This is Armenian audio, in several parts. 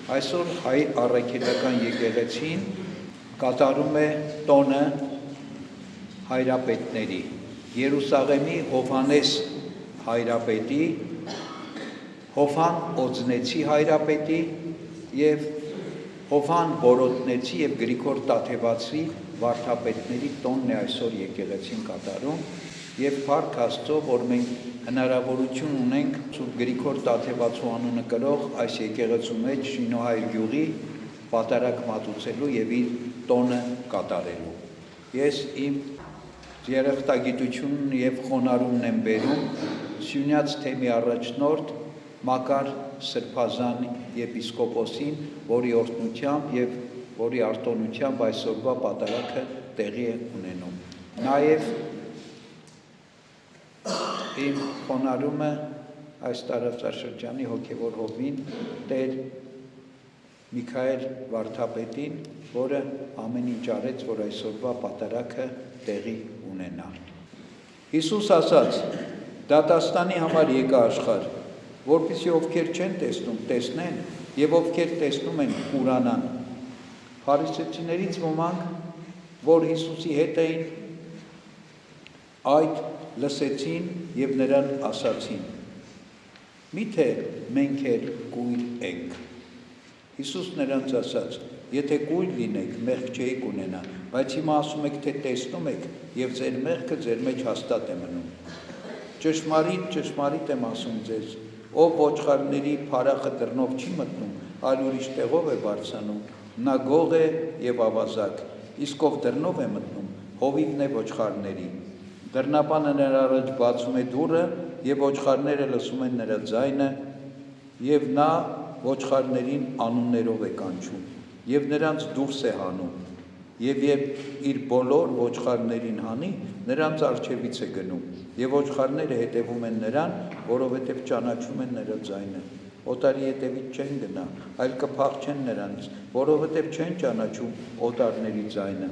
Այսօր հայ առաքելական եկեղեցին կատարում է տոնը հայրապետների, Երուսաղեմի Հովհաննես հայրապետի, Հովհան Օձնեցի հայրապետի և Հովհան Բորոտնեցի և Գրիգոր Տաթևացի վարդապետների տոնն է այսօր եկեղեցին կատարում և փառք Աստծո, որ մենք հնարավորություն ունենք Սուրբ Գրիգոր Տաթևացու անունը կրող այս եկեղեցու մեջ Շինոհայր գյուղի պատարագ մատուցելու և իր տոնը կատարելու։ Ես իմ երախտագիտությունն և խոնարհումն եմ բերում Սյունյաց թեմի առաջնորդ Մակար Սրբազան եպիսկոպոսին, որի օրհնությամբ և որի արտոնությամբ այսօրվա պատարագը տեղի է ունենում։ Նաև իմ խոնարհումը այս տարածաշրջանի հոգևոր հովին Տեր Միքայել վարդապետին, որը ամեն ինչ արեց, որ այսօրվա պատարագը տեղի ունենա։ Հիսուս ասաց. դատաստանի համար եկա աշխարհ, որպեսզի ովքեր չեն տեսնում, տեսնեն, և ովքեր տեսնում են, ուրանան։ Փարիսեցիներից ոմանք, որ Հիսուսի հետ էին, այդ լսեցին և նրան ասացին. միթե մենք էլ կույր ենք։ Հիսուս նրանց ասաց. եթե կույր լինեք, մեղք չէիք ունենա, բայց հիմա ասում եք, թե տեսնում եք, և ձեր մեղքը ձեր մեջ հաստատ է մնում։ Ճշմարիտ, ճշմարիտ եմ ասում ձեզ, ով ոչխարների փարախը դռնով չի մտնում, այլ ուրիշ տեղով է բարձրանում, նա գող է և ավազակ, իսկ ով դռնով է մտնում, հովիվն է ոչխարների։ Դռնապանը նրա առաջ բացում է դուռը, և ոչխարները լսում են նրա ձայնը, և նա ոչխարներին անուններով է կանչում, և նրանց դուրս է հանում, և իր բոլոր ոչխարներին հանի, նրանց առջևից է գնում, և ոչխարները հետևում են նրան, որովհետև ճանաչում են նրա ձայնը։ Օտարի հետևից չեն գնա, այլ կփախչեն նրանց, որովհետև չեն ճանաչում օտարների ձայնը։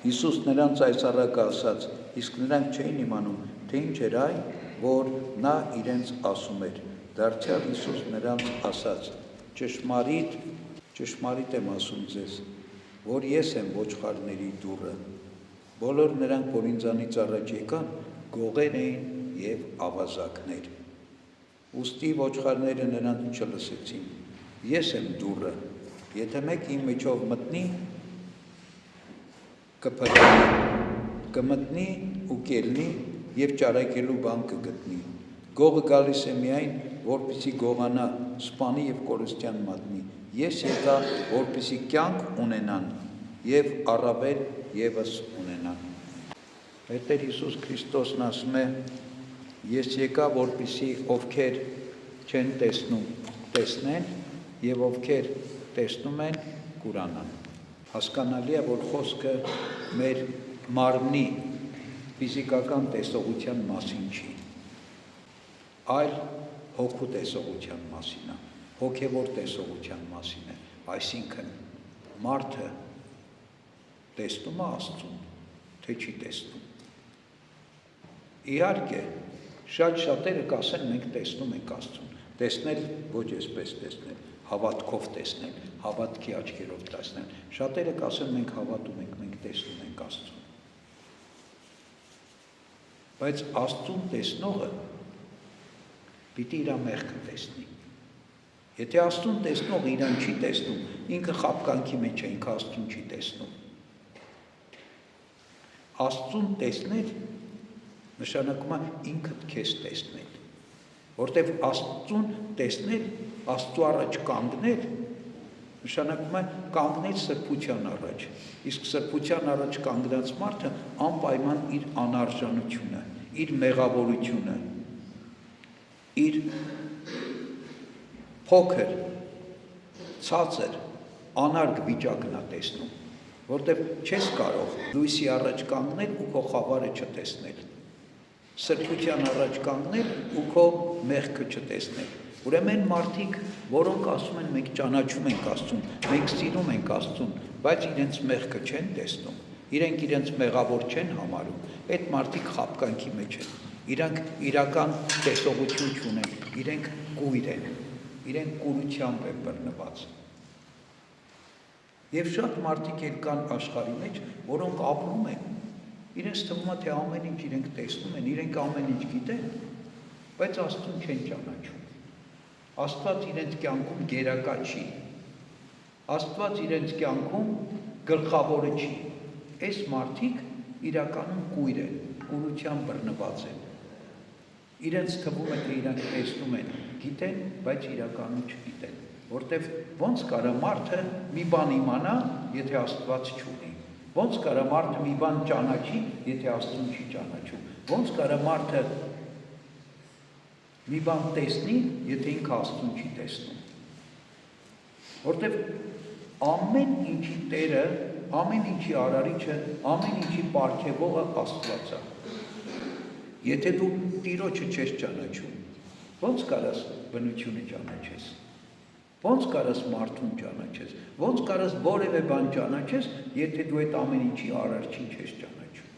Հիսուս նրանց այս առակը ասաց, իսկ նրանք չէին իմանում, թե ինչ էր այն, որ նա իրենց ասում էր։ Դարձյալ Հիսուս նրանց ասաց. ճշմարիտ, ճշմարիտ եմ ասում ձեզ, որ ես եմ ոչխարների դուռը։ Բոլոր նրանք, որ ինձանից առաջ եկան, գողեր էին և ավազակներ։ Ուստի ոչխարները նրանց չլսեցին։ Ես եմ դուռը, եթե մեկ իմ միջով մտնի, կմտնի ու կելնի և ճարակելու բան կգտնի։ Գողը գալիս է միայն, որպեսզի գողանա, սպանի և կորստյան մատնի։ Ես եկա, որպեսզի կյանք ունենան և առավել ևս ունենան։ Տեր Հիսուս Քրիստոսն ասում է. ես եկա, որպեսզի ովքեր չեն տեսնում, տեսնեն, և ովքեր տեսնում են, կուրանան։ Հասկանալի է, որ խոսքը մեր մարմնի ֆիզիկական տեսողության մասին չի, այլ հոգու տեսողության մասին է, հոգևոր տեսողության մասին է, այսինքն մարդը տեսնում է Աստծուն, թե չի տեսնում։ Իհարկե, շատերը կասեն, մենք տեսնում ենք Աստծուն, տեսնել ոչ այսպես տեսնել, հավատքով տեսնել, հավատքի աչքերով տեսնել։ Շատերը կասեն, մենք հավատում ենք, մենք տեսնում ենք Աստծուն։ Բայց Աստծուն տեսնողը պիտի իր մեղքը տեսնի։ Եթե Աստծուն տեսնողը իրան չի տեսնում, ինքը խաբկանքի մեջ է, ինքը Աստծուն չի տեսնում։ Աստծուն տեսնել նշանակում է ինքդ քեզ տեսնել, որտև Աստծուն տեսնել, Աստծու առաջ կանգնել, նշանակում է կանգնել սրբության առաջ, իսկ սրբության առաջ կանգնած մարդը անպայման իր անարժանությունը, իր մեղավորությունը, իր փոքր, ցածր, անարգ վիճակն է տեսնում, որտև չես կարող լույսի առաջ կանգնել ու քո խավարը չտեսնել, սրբության առաջ կանգնել ու քո մեղքը չտեսնել։ Ուրեմն մարդիկ, որոնք ասում են մենք ճանաչում ենք Աստծուն, մենք սիրում ենք Աստծուն, բայց իրենց մեղքը չեն տեսնում, իրենք իրենց մեղավոր չեն համարում, այդ մարդիկ խաբկանքի մեջ են, իրանք իրական տեսողություն չունեն, իրենք կույր են, իրենք կուրությամբ են բռնված։ Եվ շատ մարդիկ էլ կան աշխարհի մեջ, որոնք ապրում են, իրենց թվում է, թե ամեն ինչ իրենք տեսնում են, իրենք ամեն ինչ գիտեն, բայց Աստծուն չեն ճանաչում։ Աստված իրենց կյանքում գերակա չի։ Աստված իրենց կյանքում գլխավորը չի։ Այս մարդիկ իրականում կույր են, կուրությամբ բռնված են։ Իրենց թվում է, թե իրանք տեսնում են, գիտեն, բայց իրականում չգիտեն, որտեվ ոնց կարա մարդը մի բան իմանա, եթե Աստված չունի, ոնց կարա մարդը մի բան ճանաչի, եթե Աստծուն չի ճանաչում, ոնց կարա մարդը մի բան տեսնի, եթե ինքը Աստծուն չի տեսնում, որտեվ ամեն ինչի Տերը, ամեն ինչի արարիչը, ամեն ինչի պարգևողը Աստված է։ Եթե դու Տիրոջը չես ճանաչում, ոնց կարաս բնությունը ճանաչես, ոնց կարաս մարդուն ճանաչես, ոնց կարաս որևէ բան ճանաչես, եթե դու այդ ամեն ինչի արարչին չես ճանաչում։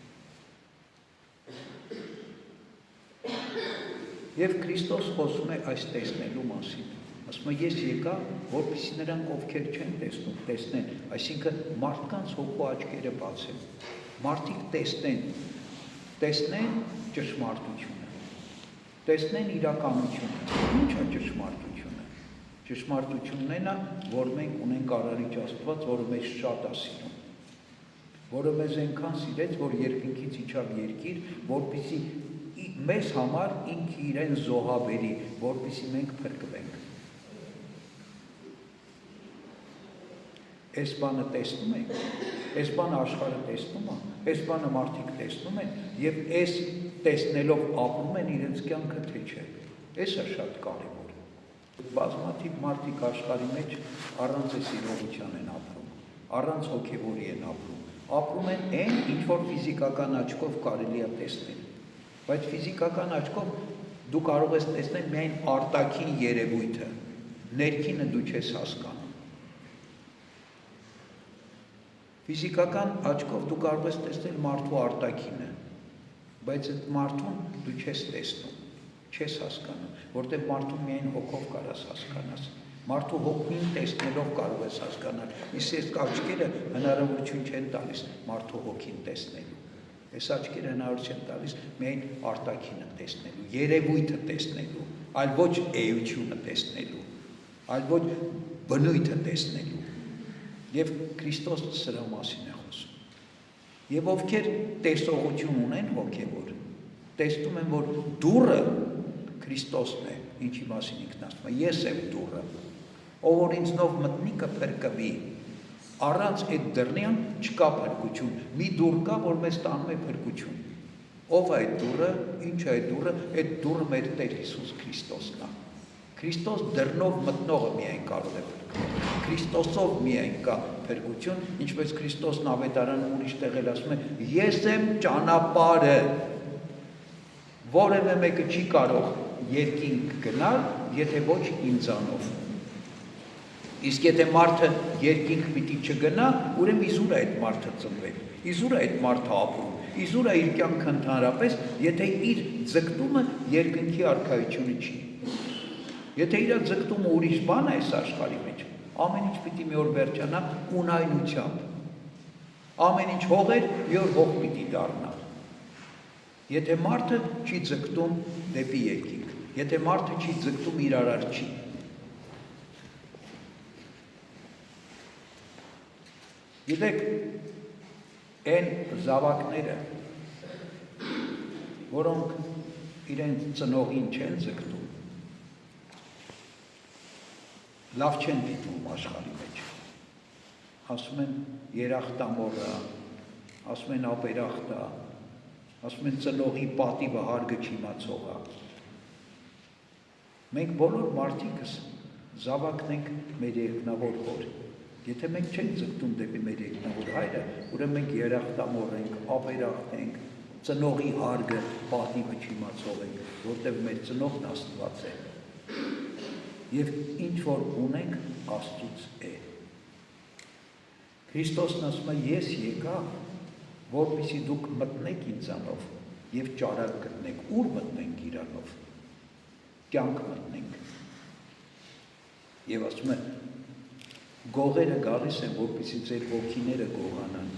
Եվ Քրիստոս խոսում է այս տեսնելու մասին, ասում է ես եկա, որպեսզի նրանք ովքեր չեն տեսնում, տեսնեն, այսինքն մարդկանց հոգու աչքերը բացեն, մարդիկ տեսնեն ճշմարտությունը, տեսնեն իրականությունը, ինչ է ճշմարտությունը։ Ճշմարտությունն է, որ մենք ունենք արարիչ Աստված, որը մեզ շատ է սիրում, որը մեզ այնքան սիրեց, որ երկնքից իջավ երկիր, որպեսզի մեզ համար ինքը իրեն զոհաբերի, որպեսզի մենք փրկվենք։ Այս բանը տեսնում ենք, այս բանը աշխարհը տեսնում է, այս բանը մարդիկ տեսնում են եւ այս տեսնելով ապրում են իրենց կյանքը թե չէ։ Էսը շատ կարևոր է։ Բազմաթիվ մարդիկ աշխարհի մեջ առանց այս իրողության են ապրում, առանց հոգեվորի են ապրում են այն, ինչ որ ֆիզիկական աչքով կարելի է տեսնել, բայց ֆիզիկական աչքով դու կարող ես տեսնել միայն արտաքին երևույթը, ներքինը դու չես հասկանում։ Ֆիզիկական աչքով դու կարող ես տեսնել մարդու արտաքինը, բայց այդ մարդուն դու չես տեսնում, չես հասկանում, որտեղ մարդուն միայն հոգով կարաս հասկանաս, մարդու հոգին տեսնելով կարող ես հասկանալ, իսկ այս աչքերը հնարավորություն չեն տալիս մարդու հոգին տեսնելու, այս աչքերը հնարավորություն չեն տալիս միայն արտաքինը տեսնելու, երևույթը տեսնելու, այլ ոչ էությունը տեսնելու, այլ ոչ բնույթը տեսնելու։ Եվ Քրիստոս սրա մասին է խոսում։ Եվ ովքեր տեսողություն ունեն հոգևոր, տեսնում են, որ դուռը Քրիստոսն է, ինչի մասին ինքն ասում է, ես եմ դուռը, ով որ ինձնով մտնի կփրկվի, առանց այդ դռնին չկա փրկություն, մի դուռ կա, որ մեզ տանում է փրկություն։ Ով է այդ դուռը, ինչ է այդ դուռը, այդ դուռը մեր Տեր Հիսուս Քրիստոսն է։ Քրիստոս դռնով մտնողը միայն կարող է փրկվել։ Քրիստոսով միայն կա փրկություն, ինչպես Քրիստոսն ավետարանը ուրիշ տեղել ասում է, ես եմ ճանապարհը, որևէ մեկը չի կարող երկինք գնալ, եթե ոչ ինձանով։ Իսկ եթե մարդը երկինք պիտի չգնա, ուրեմն իզուր է այդ մարդը ծնվել, իզուր է այդ մարդը ապրում, իզուր է իր կյանքը ընդհանրապես, եթե իր ձգտումը երկնքի արքայությունը չի։ Եթե իր ձգտումը ուրիշ բան է այս աշխարհի մեջ, ամեն ինչ պիտի մի օր վերջանա ունայնությամբ, ամեն ինչ հող էր, մի օր հող պիտի դառնա։ Եթե մարդը չի ձգտում դեպի երկինք, եթե մարդը չի ձգտում իր արարչի, գիտեք, այն զավակները, որոնք իրենց ծնողին չեն ձգտում, լավ չեն դիտում աշխարհի մեջ, ասում են երախտամոռը, ասում են ապերախտա, ասում են ծնողի պատիվը հարգը չիմացողա։ Մենք բոլոր մարդիկս զավակն ենք մեր երկնավոր հոր։ Եթե մենք չենք ձգտում դեպի մեր երկնավոր հայրը, ուրեմն մենք երախտամոռ ենք, ապերախտ ենք, ծնողի հարգը, պատիվը չիմացող ենք, որտեղ մեր ծնողն Աստված է։ Եվ ինչ որ ունենք, Աստծուց է։ Քրիստոսն ասում է, ես եկա, որպեսզի դուք մտնեք ինձանով եւ ճարակ գտնեք, ուր մտնենք իրանով, կյանք մտնենք։ Եվ ասում է, գողերը գալիս են, որպեսզի ձեր ոգիները գողանան,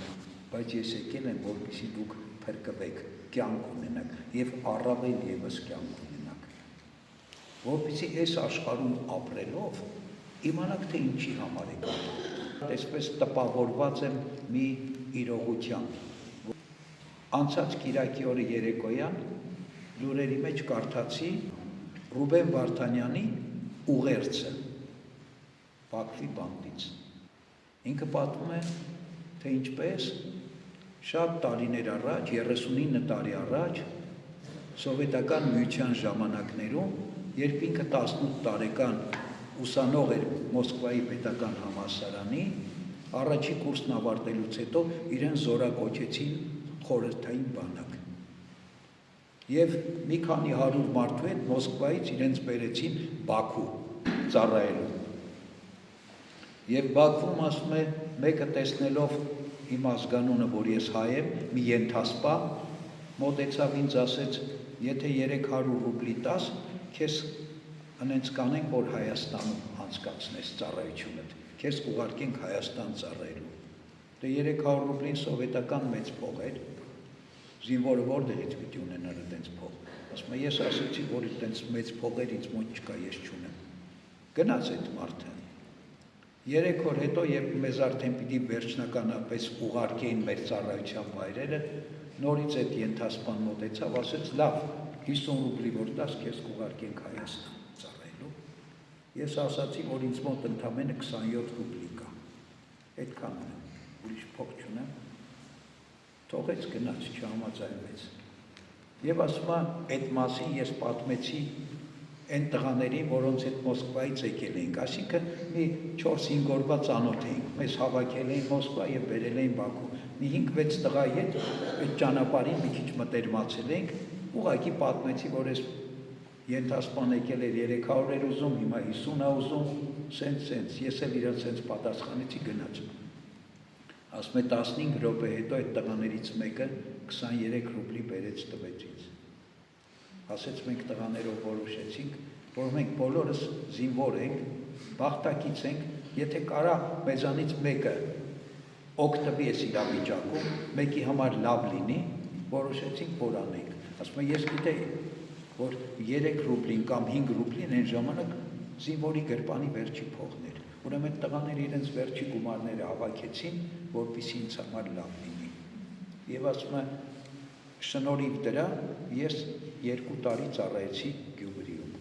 բայց ես եկել եմ, որպեսզի դուք փրկվեք, կյանք ունենաք եւ առավել եւս կյանք ունենաք։ Որպեսզի այս աշխարհում ապրելով իմանաք, թե ինչի համար եք ապրում։ Այսպես տպավորված եմ մի իրողությամբ։ Անցած կիրակի օրը երեկոյան լուրերի մեջ կարդացի Ռուբեն Վարդանյանի ուղերձը Բաքվի բանտից։ Ինքը պատմում է, թե ինչպես շատ տարիներ առաջ, 39 տարի առաջ, սովետական միության ժամանակներում, երբ ինքը 18 տարեկան ուսանող էր Մոսկվայի պետական համալսարանի, առաջի կուրսն ավարտելուց հետո իրեն զորակոչեցին խորհրդային բանակ։ Եվ մի քանի 100 մարդու հետ Մոսկվայից իրենց բերեցին Բաքու ծառայելու։ Եվ Բաքվում ասում է, մեկը տեսնելով իմ ազգանունը, որ ես հայ եմ, մի ենթասպա մոտեցավ ինձ ասեց, եթե 300 ռուբլի տաս, քեզ անենց կանենք, որ Հայաստանում անցկացնես ծառայությունդ, քեզ կուղարկենք Հայաստան ծառայելու։ Դե 300 ռուբլին սովետական մեծ փող էր, զինվորը որտեղից պիտի ունենար այդպես փող։ Ասում է, ես ասեցի, որ այդպես մեծ փողեր ինձ մոտ չկա, ես չունեմ։ Գնաց այդ մարդը։ 3 օր հետո, երբ մեզ արդեն պիտի վերջնականապես ուղարկեին մեր ծառայության վայրերը, նորից այդ ենթասպան մոտեցավ, ասեց, լավ, 50 ռուբլի որ տաս, քեզ կուղարկենք Հայաստան ծառայելու։ Ես ասացի, որ ինձ մոտ ընդամենը 27 ռուբլի կա։ Այդքան ունեմ, ուրիշ փող չունեմ։ Թողեց գնաց, չհամաձայնվեց։ Եվ ասում է, այդ մասին ես պատմեցի այն տղաներին, որոնց հետ Մոսկվայից եկել էինք, այսինքն մի 4-5 օրվա ծանոթ էինք, մեզ հավաքել էին Մոսկվա եւ բերել էին Բաքու։ Մի 5-6 տղայի հետ այդ ճանապարհին մի քիչ մտերմացել էինք, ուղղակի պատմեցի, որ այս ենթասպան եկել էր 300 էր ուզում, հիմա 50 է ուզում, սենց, ես էլ իրան սենց պատասխանեցի, գնաց։ Ասում է 15 րոպե հետո այդ տղաներից մեկը 23 ռուբլի բերեց տվեց ինձ։ Ասեց մենք տղաներով որոշեցինք, որ մենք բոլորս զինվոր ենք, բախտակից ենք, եթե կարա մեզանից մեկը օգտվի այս իրավիճակում, մեկի համար լավ լինի, որոշեցինք, որ անենք։ Ասում է, ես գիտեի, որ 3 ռուբլին կամ 5 ռուբլին այն ժամանակ զինվորի գրպանի վերջի փողն էր։ Ուրեմն այդ տղաները իրենց վերջի գումարները հավաքեցին, որպեսզի ինձ համար լավ լինի։ Եվ ասում է, շնորհիվ դրա ես 2 տարի ծառայեցի Գյումրիում։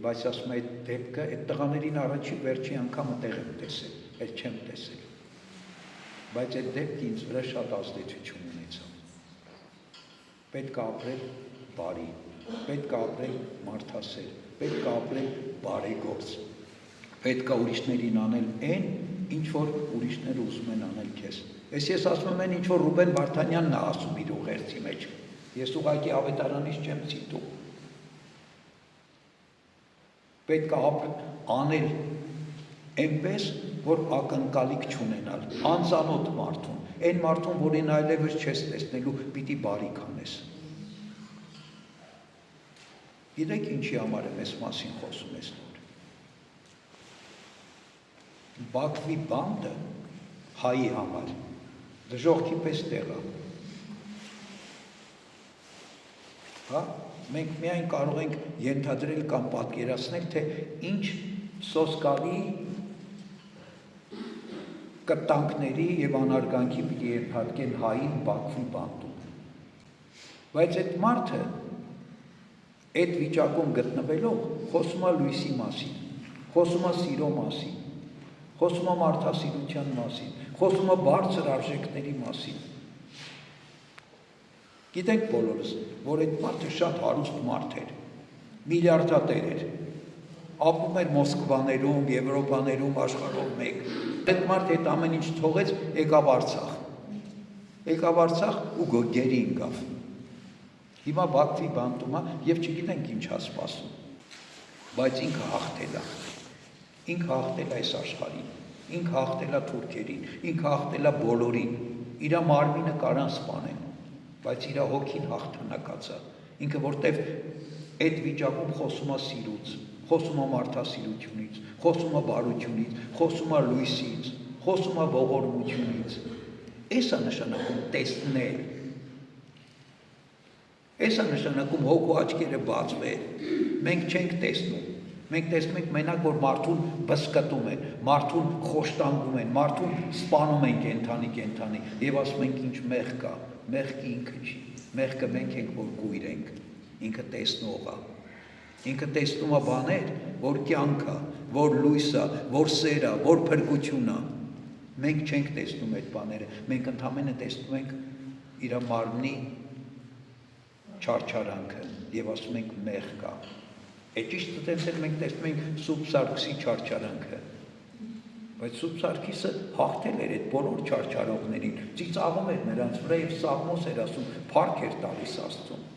Բայց ասում է, այդ դեպքը, այդ տղաներին առաջի վերջի անգամ տեղ եմ տեսել, այլ չեմ տեսել։ Բայց այդ դեպքը ինձ վրա շատ ազդեցություն ունեցավ։ Պետք է ապրել բարի, պետք է ապրել մարդասեր, պետք է ապրել բարեգործ, պետք է ուրիշներին անել այն, ինչ որ ուրիշները ուզում են անել քեզ։ Ես ասում եմ, ինչ որ Ռուբեն Վարդանյանն է ասում իր ուղերձի մեջ։ Ես ուղղակի ավետարանից չեմ ցիտում։ Պետք է անել այնպես, որ ակնկալիք չունենալ, անծանոթ մարդուն, այն մարդուն, որին այլևս չես տեսնելու, պիտի բարիք անես։ Գիտեք ինչի համար եմ այս մասին խոսում ես նոր։ Բաքվի բանտը հայի համար դժողքի պես տեղ է։ Հա, մենք միայն կարող ենք ենթադրել կամ պատկերացնել, թե ինչ սոսկալի կտանքների եւ անարգանքի պիտի ենթարկեն հային Բաքվի բանտում։ Բայց այդ մարդը այդ վիճակում գտնվելով խոսում է լույսի մասին, խոսում է սիրո մասին, խոսում է մարդասիրության մասին, խոսում է բարձր արժեքների մասին։ Գիտենք բոլորս, որ այդ մարդը շատ հարուստ մարդ էր, միլիարդատեր էր, ապրում էր Մոսկվաներում, Եվրոպաներում, աշխարհով մեկ։ Այդ մարդը այդ ամեն ինչ թողեց, եկավ Արցախ ու գերի ընկավ։ Հիմա Բաքվի բանտում է եւ չգիտենք ինչ է սպասում։ Բայց ինքը հաղթել է։ Ինքը հաղթել է այս աշխարհին, ինքը հաղթել է թուրքերին, ինքը հաղթել է բոլորին։ Իր մարմինը կարան սպանեն, բայց իր հոգին հաղթանակած է։ Ինքը որտեվ այդ վիճակում խոսում է սիրուց, խոսում է մարդասիրությունից, խոսում է բարությունից, խոսում է լույսից, խոսում է ողորմությունից։ Էս է նշանակում տեսնել։ Էս է նշանակում հոգու աչքերը բացվել։ Մենք չենք տեսնում։ Մենք տեսնում ենք մենակ, որ մարդուն բսկտում են, մարդուն խոշտանգում են, մարդուն սպանում են կենթանի, եւ ասում ենք ինչ մեղք կա, մեղքը ինքը չի, մեղքը մենք ենք, որ գույր ենք, ինքը տեսնող է, ինքը տեսնում է բաներ, որ կյանք է, որ լույս է, որ սեր է, որ փրկություն է, մենք չենք տեսնում այդ բաները, մենք ընդհանրապես տեսնում ենք իր մարմնի չարչարանքը եւ ասում ենք մեղք կա։ Այդ ճիշտ դեպքեր մենք տեսնում ենք Սուրբ Սարգսի չարչարանքը, բայց Սուրբ Սարգիսը հաղթել էր այդ բոլոր չարչարողներին, ծիծաղում էր նրանց վրա եւ Սաղմոս էր ասում, փառք էր տալիս Աստծուն։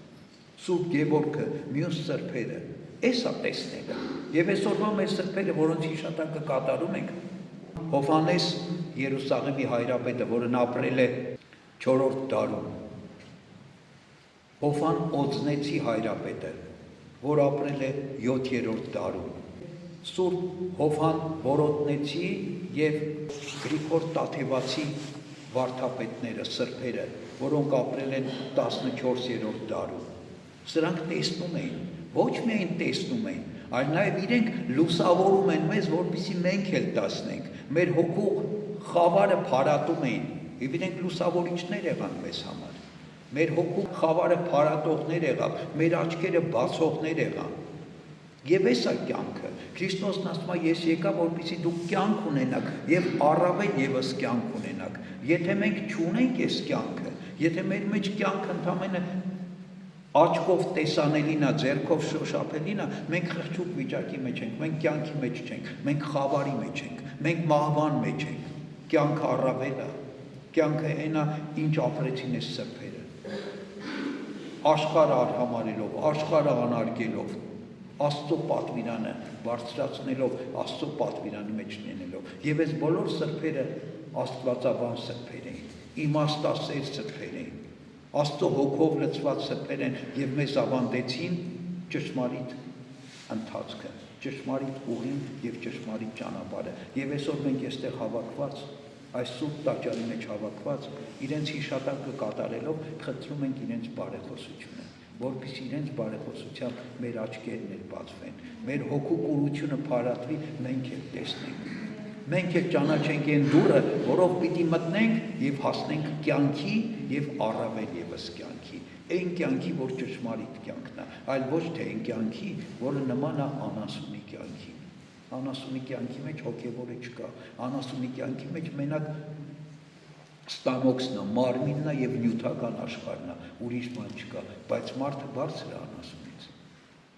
Սուրբ Գևորգը, մյուս սրբերը, էսա տեսնելը։ Եվ այսօրվա մեր սրբերը, որոնց հիշատակը կատարում ենք, Հովհաննես Երուսաղեմի հայրապետը, որն ապրել է 4-րդ դարում, Հովհան Օձնեցի հայրապետը, որ ապրել է 7-րդ դարում, Սուրբ Հովհան Որոտնեցի եւ Գրիգոր Տաթևացի վարդապետները, սրբերը, որոնք ապրել են 14-րդ դարում։ Սրանք տեսնում էին, ոչ միայն տեսնում էին, այլ նաեւ իրենք լուսավորում են մեզ, որպեսզի մենք էլ տեսնենք, մեր հոգու խավարը փարատում էին, եւ իրենք լուսավորիչներ եղան մեզ համար։ Մեր հոգու խավարը փարատողներ եղավ, մեր աչքերը բացողներ եղան։ Եվ էս է կյանքը։ Քրիստոսն ասում է, ես եկա, որպեսզի դուք կյանք ունենաք եւ առավել եւս կյանք ունենաք։ Եթե մենք չունենք այս կյանքը, եթե մեր մեջ կյանքը ընդհանրապես աչքով տեսանելին է, ձեռքով շոշափելին է, մենք խղճուկ վիճակի մեջ ենք, մենք կյանքի մեջ չենք, մենք խավարի մեջ ենք, մենք մահվան մեջ ենք։ Կյանքը առավել է, կյանքը այն է, ինչ ապրեցին այս սրբերը։ Աշխարհը արհամարելով, աշխարհը անարգելով, Աստծո պատվիրանը բարձրացնելով, Աստծո պատվիրանի մեջ լինելով։ Եվ այս բոլոր սրբերը աստվածաբան սրբեր էին, իմաստասեր սրբեր էին, Աստծո հոգով լցված սրբեր են եւ մեզ ավանդեցին ճշմարիտ ընթացքը, ճշմարիտ ուղին եւ ճշմարիտ ճանապարհը։ Եվ այսօր մենք այստեղ հավաքված, այս սուրբ տաճարի մեջ հավաքված, իրենց հիշատակը կատարելով խնդրում ենք իրենց բարեխոսությունը, որպեսզի իրենց բարեխոսությամբ մեր աչքերն էլ բացվեն, մեր հոգու կուրությունը փարատվի, մենք էլ տեսնենք, մենք էլ ճանաչենք այն դուռը, որով պիտի մտնենք եւ հասնենք կյանքի եւ առավել եւս կյանքի, այն կյանքի, որ ճշմարիտ կյանքն է, այլ ոչ թե այն կյանքի, որը նման է անասունի կյանքին։ Անասունի կյանքի մեջ հոգևորը չկա, անասունի կյանքի մեջ մենակ ստամոքսն է, մարմինն է եւ նյութական աշխարհն է, ուրիշ բան չկա, բայց մարդը բարձր է անասունից։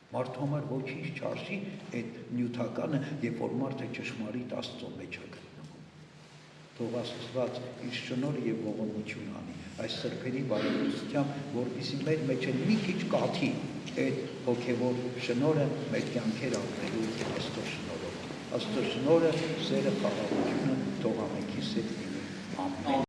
Մարդու համար ոչինչ չարժի այդ նյութականը, երբ որ մարդը ճշմարիտ Աստծո մեջ է գտնվում։ Թող Աստված իր շնորհը եւ ողորմություն անի այս սրբերի բարեփոխությամբ, որպեսզի մեր մեջ մի քիչ կաթի այդ հոգևոր շնորհը մեր կյանքեր ապրելու Աստծո շնորհով։ Աստծո շնորհը, սերը, խաղաղությունը թող ամենքի հետ լինի։ Ամեն։